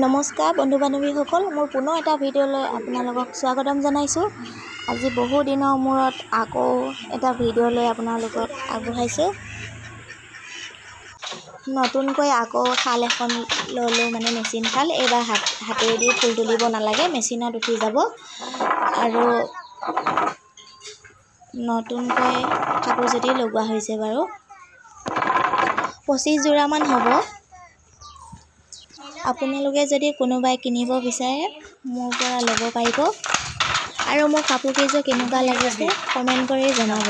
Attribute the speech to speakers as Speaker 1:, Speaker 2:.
Speaker 1: নমস্কাৰ বন্ধু বান্ধৱীসকল, মোৰ পুনৰ এটা ভিডিঅ'লৈ আপোনালোকক স্বাগতম জনাইছোঁ। আজি বহু দিনৰ মূৰত আকৌ এটা ভিডিঅ'লৈ আপোনালোকক আগবঢ়াইছোঁ। নতুনকৈ আকৌ শাল এখন ল'লোঁ, মানে মেচিন শাল। এইবাৰ হাতেদি ফুল তুলিব নালাগে, মেচিনত উঠি যাব। আৰু নতুনকৈ কাপোৰ যদি লগোৱা হৈছে বাৰু 25 যোৰামান হ'ব। আপোনালোকে যদি কোনোবাই কিনিব বিচাৰে মোৰ পৰা ল'ব পাৰিব। আৰু মোৰ কাপোৰ কেইযোৰ কেনেকুৱা লাগিছে কমেণ্ট কৰি জনাব।